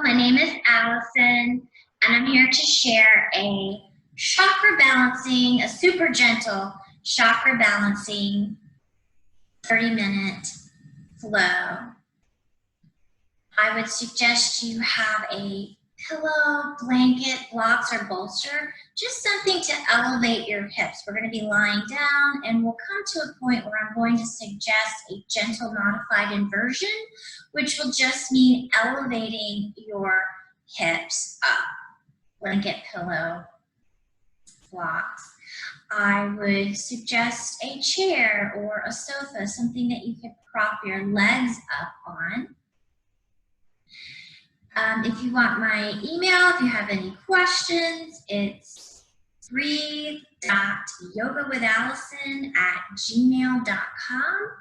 my name is Allison, and I'm here to share a chakra balancing, a super gentle chakra balancing 30-minute flow. I would suggest you have a pillow, blanket, blocks, or bolster, just something to elevate your hips. We're going to be lying down, and we'll come to a point where I'm going to suggest a gentle modified inversion, which will just mean elevating your hips up. Blanket, pillow, blocks. I would suggest a chair or a sofa, something that you could prop your legs up on. If you want my email, if you have any questions, it's breathe.yogawithallison@gmail.com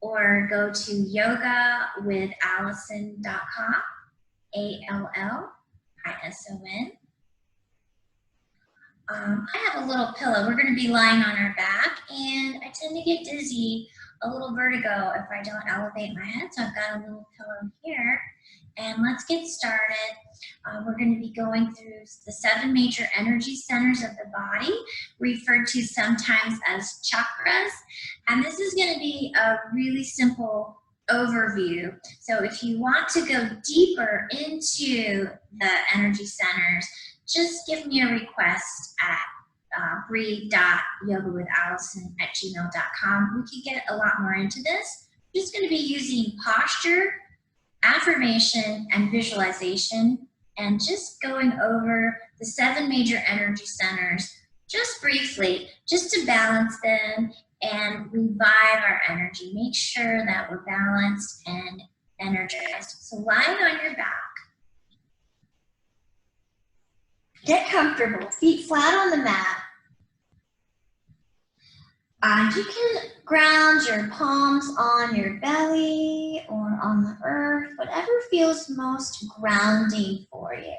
or go to yogawithallison.com, ALLISON. I have a little pillow. We're going to be lying on our back, and I tend to get dizzy, a little vertigo if I don't elevate my head, so I've got a little pillow here. And let's get started. We're going to be going through the 7 major energy centers of the body, referred to sometimes as chakras. And this is going to be a really simple overview. So if you want to go deeper into the energy centers, just give me a request at breathe.yogawithallison@gmail.com. We can get a lot more into this. I'm just going to be using posture, affirmation, and visualization, and just going over the 7 major energy centers just briefly, just to balance them and revive our energy. Make sure that we're balanced and energized. So lying on your back, get comfortable, feet flat on the mat. You can ground your palms on your belly or on the earth, whatever feels most grounding for you.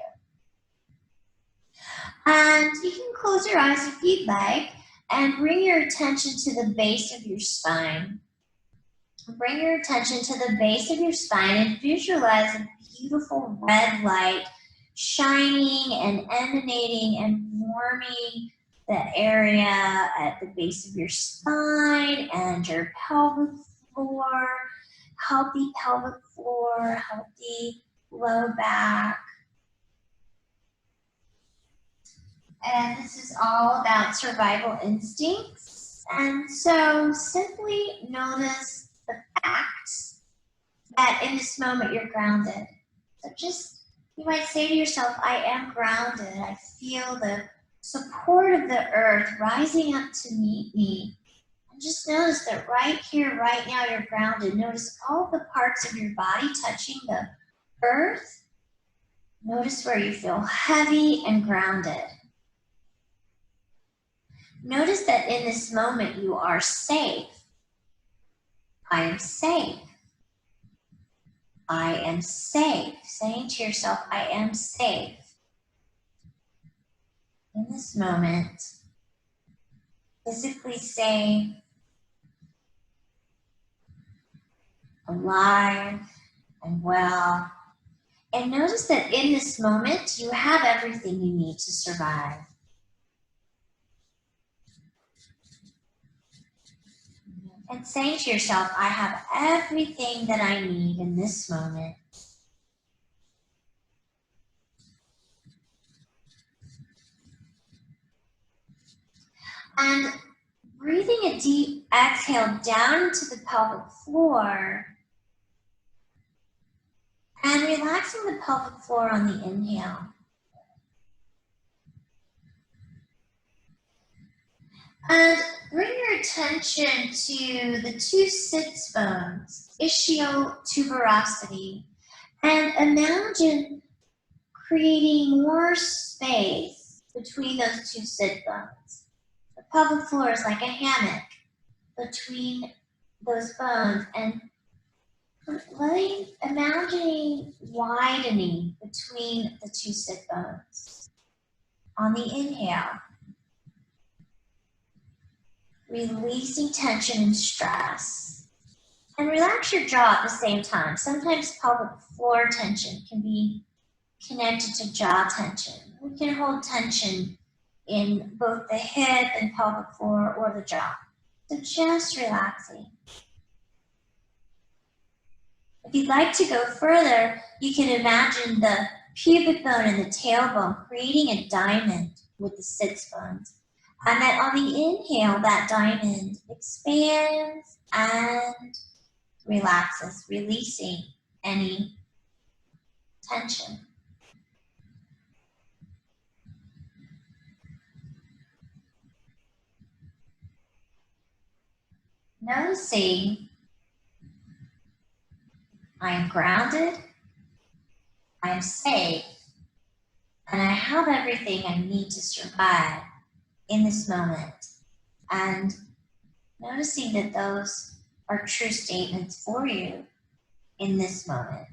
And you can close your eyes if you'd like and bring your attention to the base of your spine. Bring your attention to the base of your spine and visualize a beautiful red light shining and emanating and warming the area at the base of your spine and your pelvic floor, healthy pelvic floor, healthy low back. And this is all about survival instincts. And so simply notice the fact that in this moment you're grounded. So just, you might say to yourself, I am grounded. I feel the support of the earth rising up to meet me. And just notice that right here, right now, you're grounded. Notice all the parts of your body touching the earth. Notice where you feel heavy and grounded. Notice that in this moment you are safe. I am safe. I am safe. Saying to yourself, I am safe. In this moment, physically safe, alive, and well. And notice that in this moment, you have everything you need to survive. And saying to yourself, I have everything that I need in this moment. And breathing a deep exhale down into the pelvic floor and relaxing the pelvic floor on the inhale. And bring your attention to the 2 sits bones, ischial tuberosity, and imagine creating more space between those 2 sit bones. The pelvic floor is like a hammock between those bones, and imagining widening between the 2 sit bones. On the inhale, releasing tension and stress. And relax your jaw at the same time. Sometimes pelvic floor tension can be connected to jaw tension. We can hold tension in both the hip and pelvic floor or the jaw. So just relaxing. If you'd like to go further, you can imagine the pubic bone and the tailbone creating a diamond with the sits bones. And then on the inhale, that diamond expands and relaxes, releasing any tension. Noticing I am grounded, I am safe, and I have everything I need to survive in this moment. And noticing that those are true statements for you in this moment.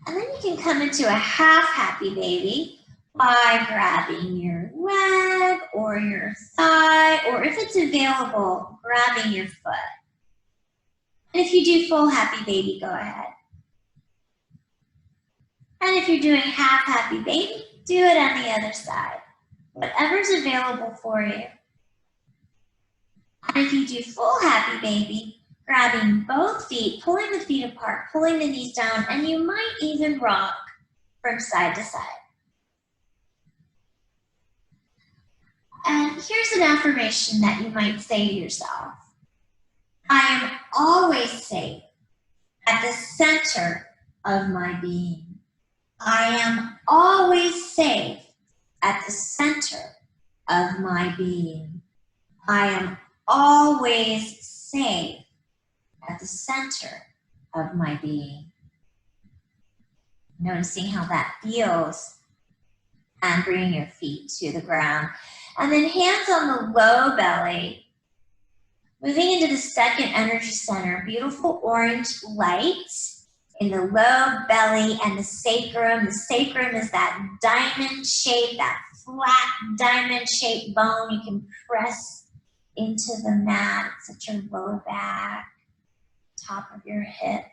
And then you can come into a half happy baby by grabbing your leg or your thigh, or if it's available, grabbing your foot. And if you do full happy baby, go ahead. And if you're doing half happy baby, do it on the other side. Whatever's available for you. And if you do full happy baby, grabbing both feet, pulling the feet apart, pulling the knees down, and you might even rock from side to side. And here's an affirmation that you might say to yourself. I am always safe at the center of my being. I am always safe at the center of my being. I am always safe at the center of my being. Noticing how that feels and bringing your feet to the ground. And then hands on the low belly, moving into the second energy center, beautiful orange light in the low belly and the sacrum. The sacrum is that diamond shape, that flat diamond shaped bone. You can press into the mat. It's at your low back, top of your hip,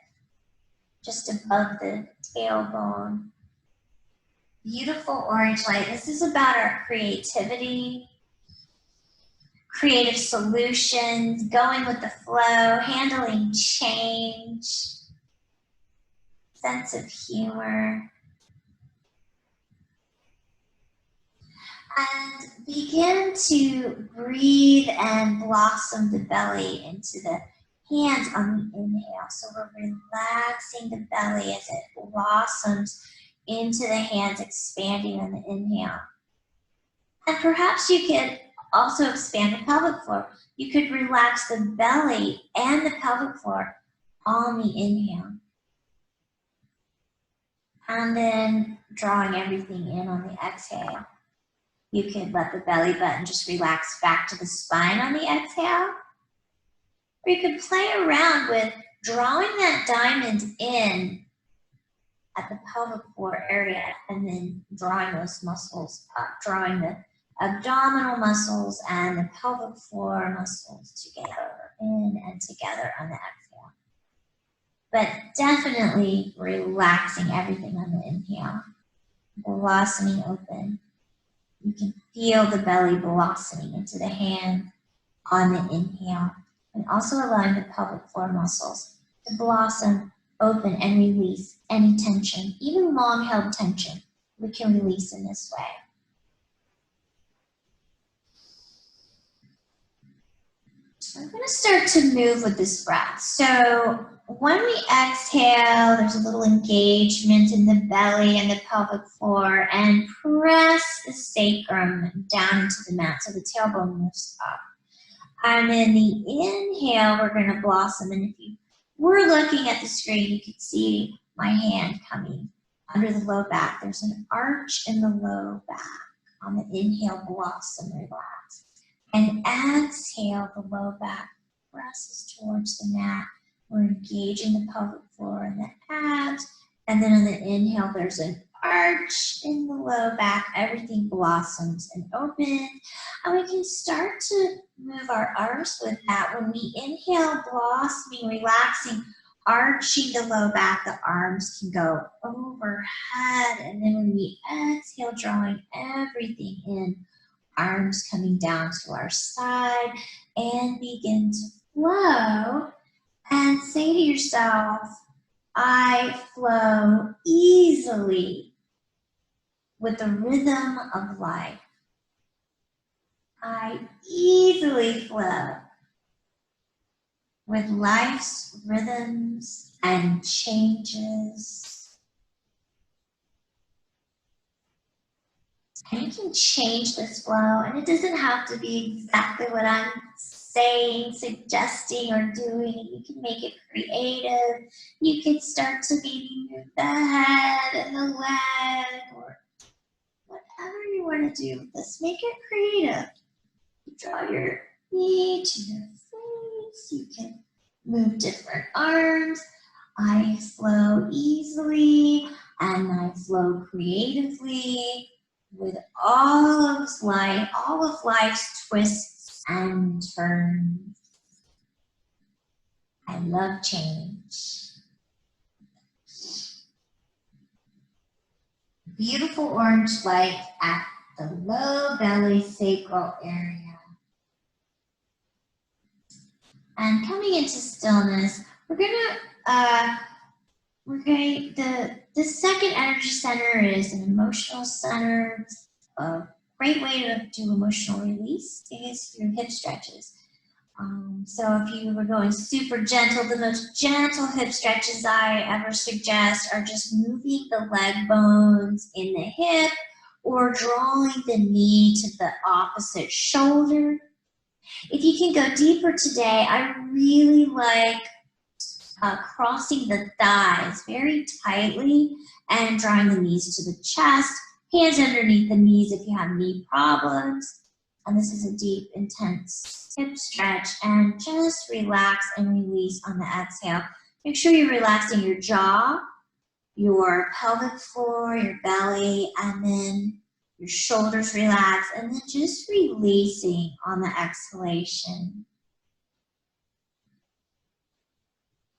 just above the tailbone. Beautiful orange light. This is about our creativity, creative solutions, going with the flow, handling change, sense of humor. And begin to breathe and blossom the belly into the hands on the inhale. So we're relaxing the belly as it blossoms into the hands, expanding on the inhale. And perhaps you could also expand the pelvic floor. You could relax the belly and the pelvic floor on the inhale. And then drawing everything in on the exhale. You could let the belly button just relax back to the spine on the exhale. Or you could play around with drawing that diamond in at the pelvic floor area and then drawing those muscles up, drawing the abdominal muscles and the pelvic floor muscles together, in and together on the exhale. But definitely relaxing everything on the inhale, blossoming open. You can feel the belly blossoming into the hand on the inhale, and also allowing the pelvic floor muscles to blossom open and release any tension, even long-held tension, we can release in this way. I'm going to start to move with this breath. So when we exhale, there's a little engagement in the belly and the pelvic floor, and press the sacrum down into the mat so the tailbone moves up. And then the inhale, we're going to blossom. And if you were looking at the screen, you could see my hand coming under the low back. There's an arch in the low back. On the inhale, blossom, relax. And exhale, the low back presses towards the mat. We're engaging the pelvic floor and the abs. And then on the inhale, there's an arch in the low back. Everything blossoms and opens. And we can start to move our arms with that. When we inhale, blossoming, relaxing arching the low back. The arms can go overhead. And then when we exhale, drawing everything in, arms coming down to our side, and begin to flow. And say to yourself, I flow easily with the rhythm of life. I easily flow with life's rhythms and changes. And you can change this flow, and it doesn't have to be exactly what I'm saying, suggesting, or doing. You can make it creative. You can start to maybe move the head and the leg, or whatever you want to do with this. Make it creative. You draw your knee to your face. You can move different arms. I flow easily and I flow creatively with all of life's twists and turns. I love change. Beautiful orange light at the low belly sacral area. And coming into stillness, the second energy center is an emotional center. It's a great way to do emotional release is through hip stretches. So if you were going super gentle, the most gentle hip stretches I ever suggest are just moving the leg bones in the hip or drawing the knee to the opposite shoulder. If you can go deeper today, I really like crossing the thighs very tightly and drawing the knees to the chest, hands underneath the knees if you have knee problems. And this is a deep, intense hip stretch, and just relax and release on the exhale. Make sure you're relaxing your jaw, your pelvic floor, your belly, and then your shoulders relax, and then just releasing on the exhalation.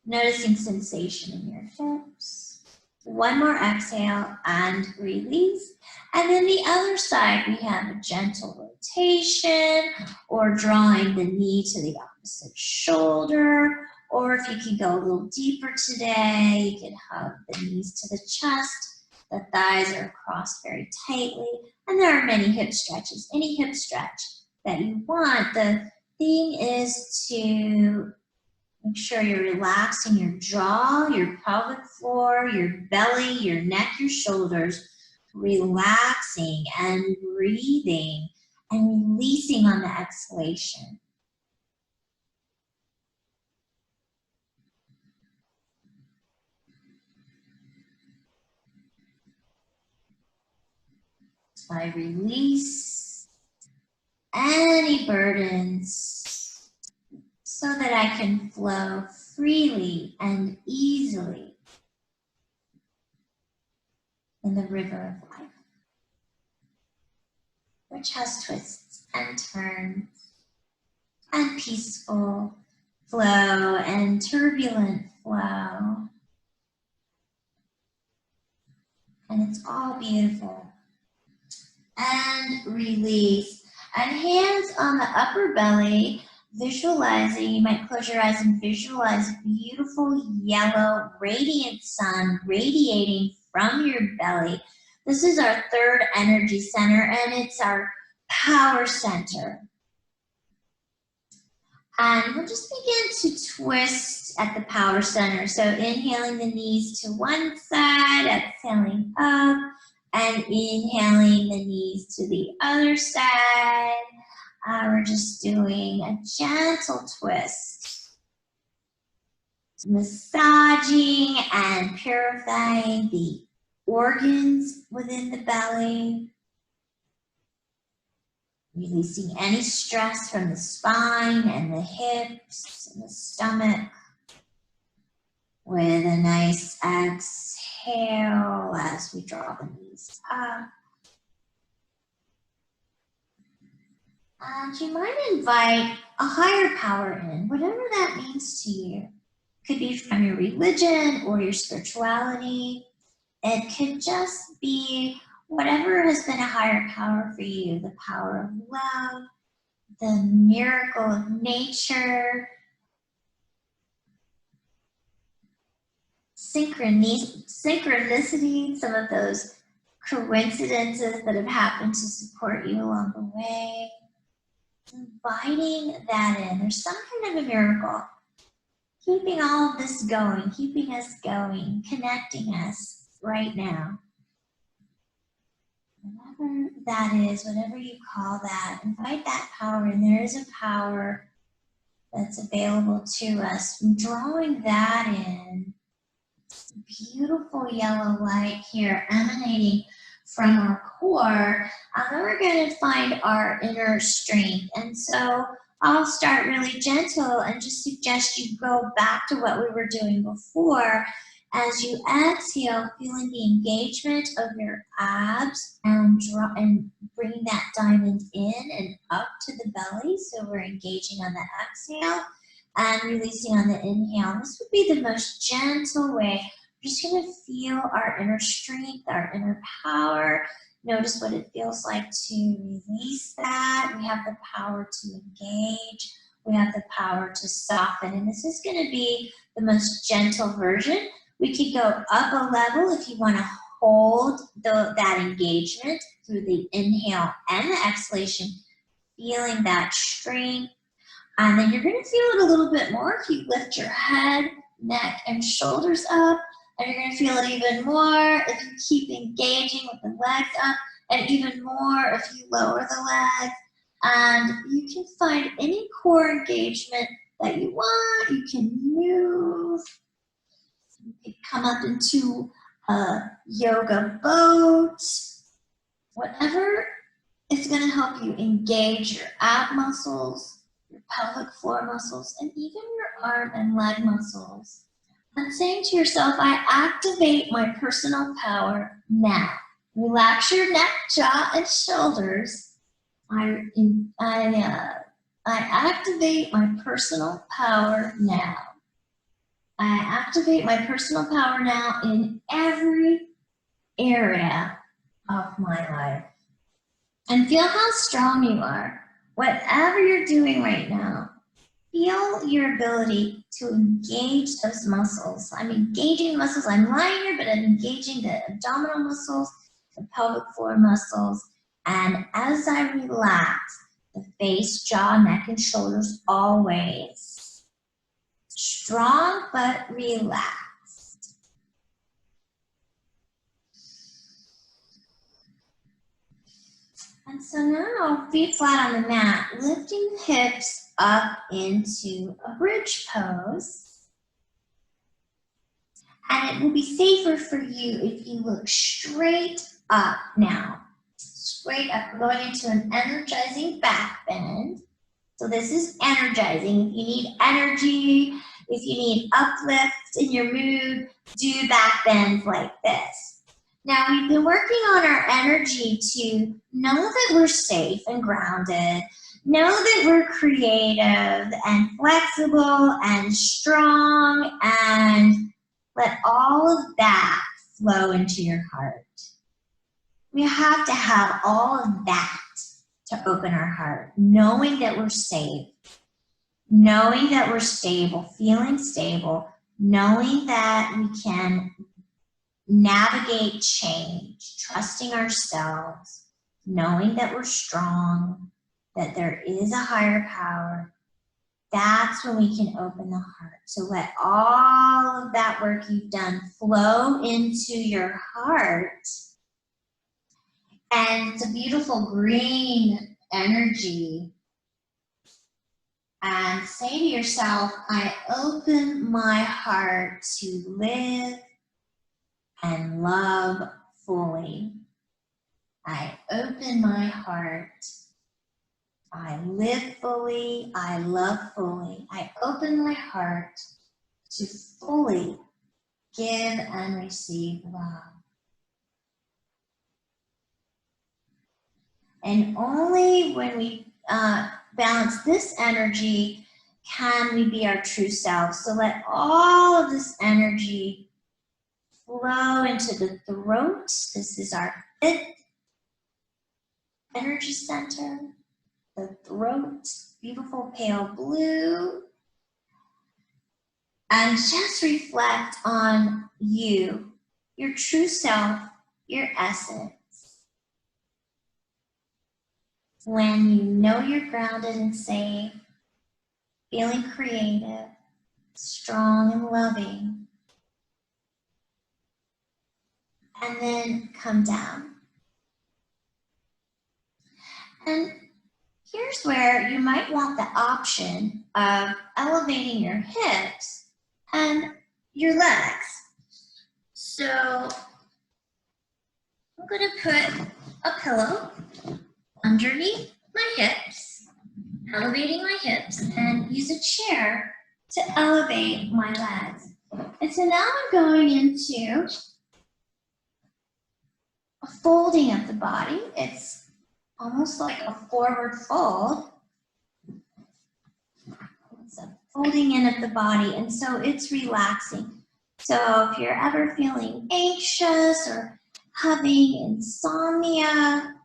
Noticing sensation in your hips. One more exhale and release. And then the other side, we have a gentle rotation or drawing the knee to the opposite shoulder. Or if you can go a little deeper today, you can hug the knees to the chest. The thighs are crossed very tightly. And there are many hip stretches, any hip stretch that you want. The thing is to make sure you're relaxing your jaw, your pelvic floor, your belly, your neck, your shoulders, relaxing and breathing and releasing on the exhalation. I release any burdens so that I can flow freely and easily in the river of life, which has twists and turns and peaceful flow and turbulent flow. And it's all beautiful. And release. And hands on the upper belly, visualizing, you might close your eyes and visualize beautiful yellow radiant sun radiating from your belly. This is our third energy center, and it's our power center. And we'll just begin to twist at the power center. So inhaling the knees to one side, exhaling up, and inhaling the knees to the other side. We're just doing a gentle twist. Massaging and purifying the organs within the belly. Releasing any stress from the spine and the hips and the stomach with a nice exhale as we draw the knees up. And you might invite a higher power in, whatever that means to you. Could be from your religion or your spirituality. It could just be whatever has been a higher power for you, the power of love, the miracle of nature, synchronicity, some of those coincidences that have happened to support you along the way. Inviting that in. There's some kind of a miracle keeping all of this going, keeping us going, connecting us right now. Whatever that is, whatever you call that, invite that power in. There is a power that's available to us. Drawing that in, beautiful yellow light here emanating from our core, then we're going to find our inner strength. And so I'll start really gentle and just suggest you go back to what we were doing before. As you exhale, feeling the engagement of your abs and bringing that diamond in and up to the belly. So we're engaging on the exhale and releasing on the inhale. This would be the most gentle way. We're just going to feel our inner strength, our inner power. Notice what it feels like to release that. We have the power to engage. We have the power to soften. And this is going to be the most gentle version. We could go up a level if you want to hold that engagement through the inhale and the exhalation, feeling that strength. And then you're going to feel it a little bit more if you lift your head, neck, and shoulders up. And you're going to feel it even more if you keep engaging with the legs up, and even more if you lower the legs. And you can find any core engagement that you want. You can move. You can come up into a yoga boat. Whatever is going to help you engage your ab muscles, your pelvic floor muscles, and even your arm and leg muscles. And saying to yourself, I activate my personal power now. Relax your neck, jaw, and shoulders. I activate my personal power now. I activate my personal power now in every area of my life. And feel how strong you are. Whatever you're doing right now, feel your ability to engage those muscles. I'm engaging the muscles. I'm lying here, but I'm engaging the abdominal muscles, the pelvic floor muscles. And as I relax, the face, jaw, neck, and shoulders always strong but relaxed. And so now, feet flat on the mat, lifting the hips up into a bridge pose. And it will be safer for you if you look straight up now. Straight up. We're going into an energizing back bend. So this is energizing. If you need energy, if you need uplift in your mood, do back bends like this. Now, we've been working on our energy to know that we're safe and grounded, know that we're creative and flexible and strong, and let all of that flow into your heart. We have to have all of that to open our heart, knowing that we're safe, knowing that we're stable, feeling stable, knowing that we can navigate change, trusting ourselves, knowing that we're strong, that there is a higher power. That's when we can open the heart. So let all of that work you've done flow into your heart. And it's a beautiful green energy. And say to yourself, I open my heart to live and love fully. I open my heart. I live fully. I love fully. I open my heart to fully give and receive love. And only when we balance this energy can we be our true self? So let all of this energy flow into the throat. This is our 5th energy center, the throat, beautiful pale blue. And just reflect on you, your true self, your essence. When you know you're grounded and safe, feeling creative, strong and loving, and then come down. And here's where you might want the option of elevating your hips and your legs. So I'm going to put a pillow underneath my hips, elevating my hips, and use a chair to elevate my legs. And so now I'm going into a folding of the body. It's almost like a forward fold. It's a folding in of the body, and so it's relaxing. So if you're ever feeling anxious or having insomnia,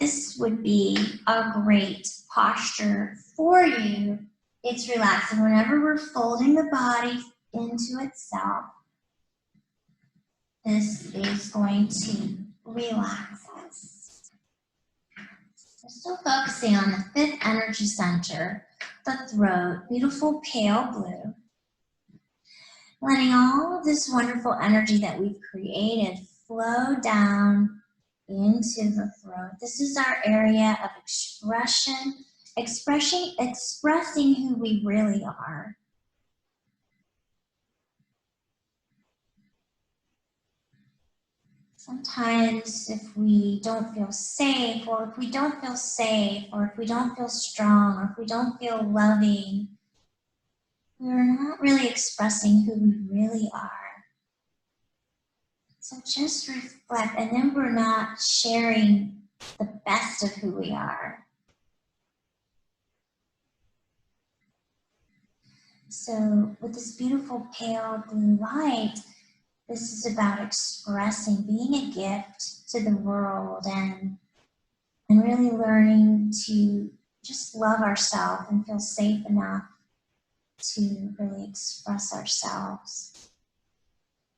this would be a great posture for you. It's relaxing. Whenever we're folding the body into itself, this is going to relax us. We're still focusing on the 5th energy center, the throat, beautiful pale blue. Letting all of this wonderful energy that we've created flow down into the throat. This is our area of expression, expressing who we really are. Sometimes if we don't feel safe, or if we don't feel strong, or if we don't feel loving, we're not really expressing who we really are. So just reflect, and then we're not sharing the best of who we are. So with this beautiful pale blue light, this is about expressing, being a gift to the world, and really learning to just love ourselves and feel safe enough to really express ourselves.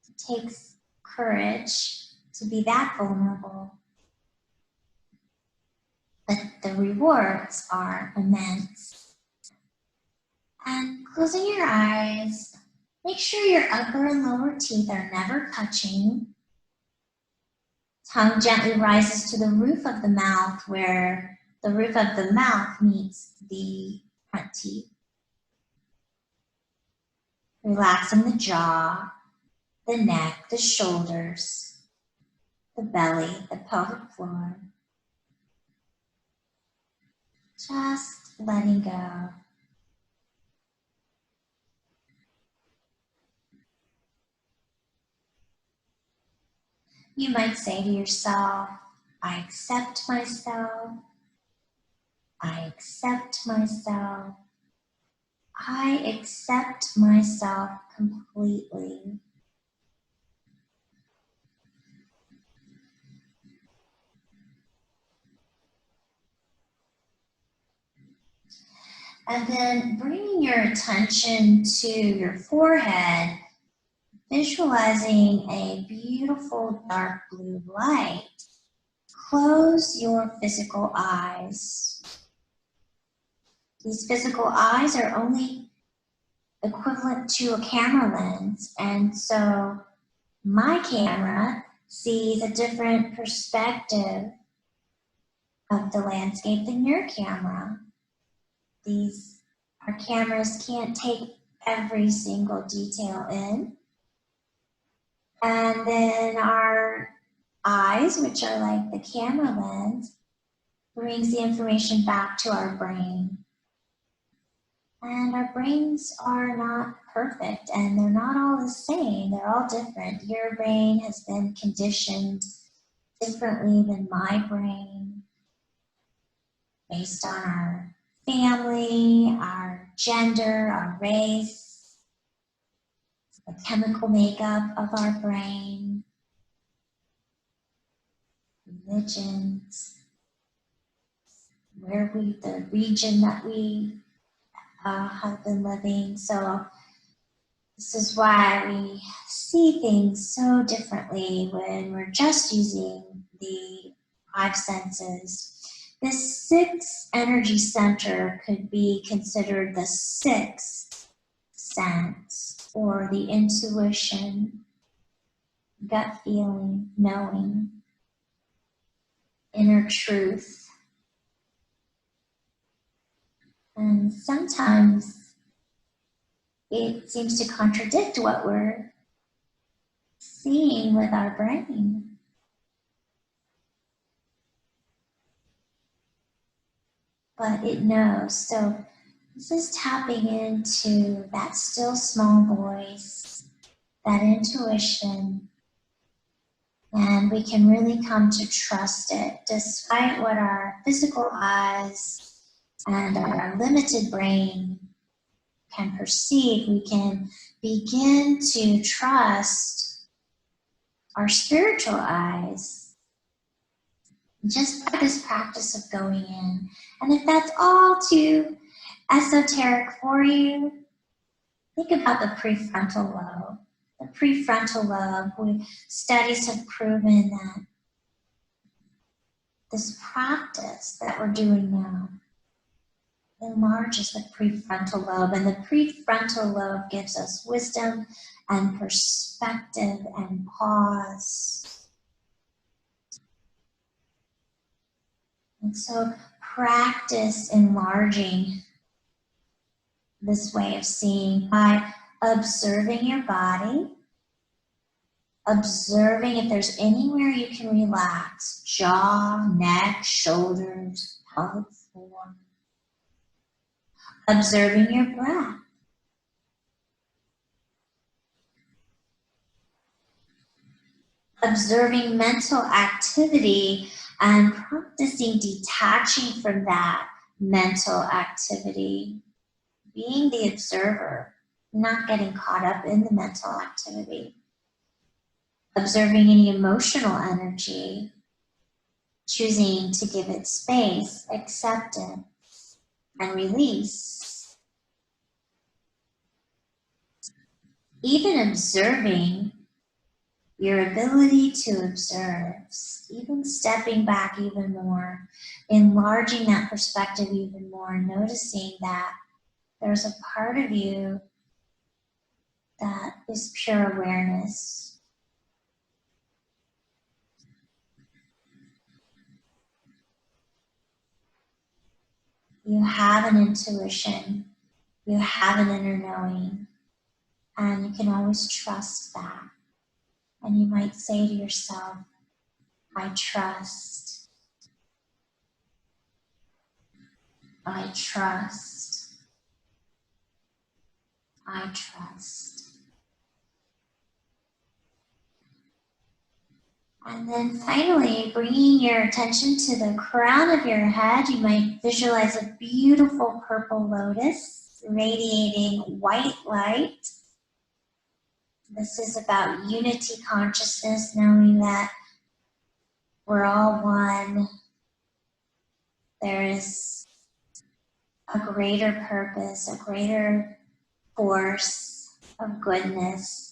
It takes courage to be that vulnerable, but the rewards are immense. And closing your eyes, make sure your upper and lower teeth are never touching. Tongue gently rises to the roof of the mouth, where the roof of the mouth meets the front teeth. Relaxing the jaw, the neck, the shoulders, the belly, the pelvic floor. Just letting go. You might say to yourself, I accept myself. I accept myself. I accept myself completely. And then bringing your attention to your forehead, visualizing a beautiful dark blue light. Close your physical eyes. These physical eyes are only equivalent to a camera lens, and so my camera sees a different perspective of the landscape than your camera. Our cameras can't take every single detail in. And then our eyes, which are like the camera lens, brings the information back to our brain. And our brains are not perfect, and they're not all the same. They're all different. Your brain has been conditioned differently than my brain based on our family, our gender, our race, the chemical makeup of our brain, religions, the region that we have been living. So this is why we see things so differently when we're just using the five senses. This sixth energy center could be considered the sixth sense, or the intuition, gut feeling, knowing, inner truth. And sometimes it seems to contradict what we're seeing with our brain. But it knows. So this is tapping into that still small voice, that intuition, and we can really come to trust it despite what our physical eyes and our limited brain can perceive. We can begin to trust our spiritual eyes just by this practice of going in. And if that's all too esoteric for you, think about the prefrontal lobe. The prefrontal lobe, studies have proven that this practice that we're doing now enlarges the prefrontal lobe, and the prefrontal lobe gives us wisdom and perspective and pause. And so practice enlarging this way of seeing by observing your body, observing if there's anywhere you can relax, jaw, neck, shoulders, pelvic floor. Observing your breath. Observing mental activity and practicing detaching from that mental activity. Being the observer, not getting caught up in the mental activity. Observing any emotional energy, choosing to give it space, acceptance, and release. Even observing your ability to observe, even stepping back even more, enlarging that perspective even more, noticing that there's a part of you that is pure awareness. You have an intuition, you have an inner knowing, and you can always trust that. And you might say to yourself, I trust, I trust, I trust. And then finally, bringing your attention to the crown of your head, you might visualize a beautiful purple lotus radiating white light. This is about unity consciousness, knowing that we're all one. There is a greater purpose, a greater force of goodness.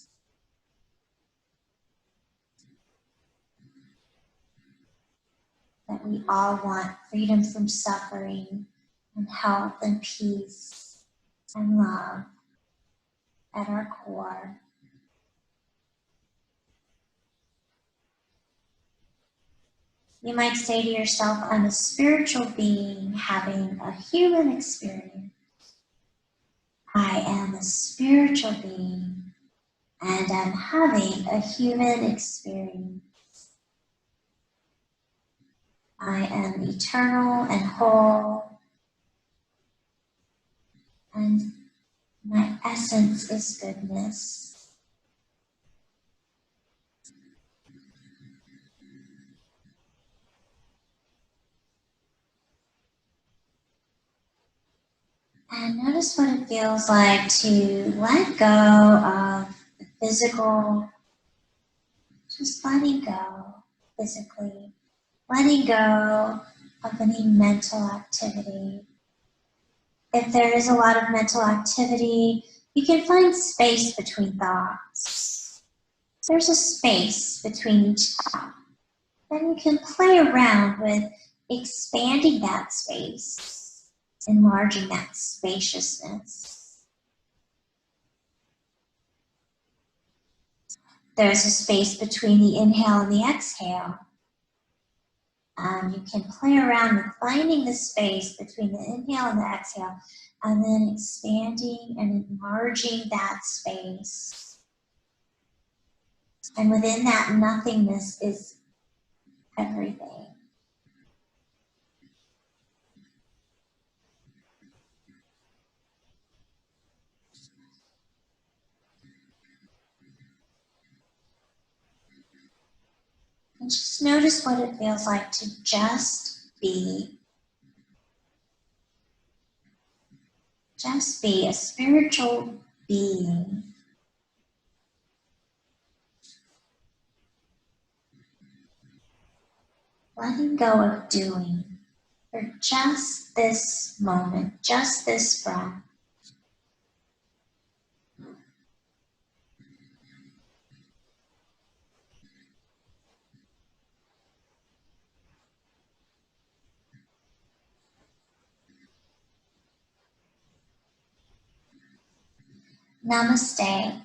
That we all want freedom from suffering and health and peace and love at our core. You might say to yourself, I'm a spiritual being having a human experience. I am a spiritual being and I'm having a human experience. I am eternal and whole, and my essence is goodness. And notice what it feels like to let go of the physical, just letting go physically, letting go of any mental activity. If there is a lot of mental activity, you can find space between thoughts. There's a space between each thought. Then you can play around with expanding that space, enlarging that spaciousness. There's a space between the inhale and the exhale. You can play around with finding the space between the inhale and the exhale, and then expanding and enlarging that space. And within that nothingness is everything. And just notice what it feels like to just be. Just be a spiritual being. Letting go of doing for just this moment, just this breath. Namaste.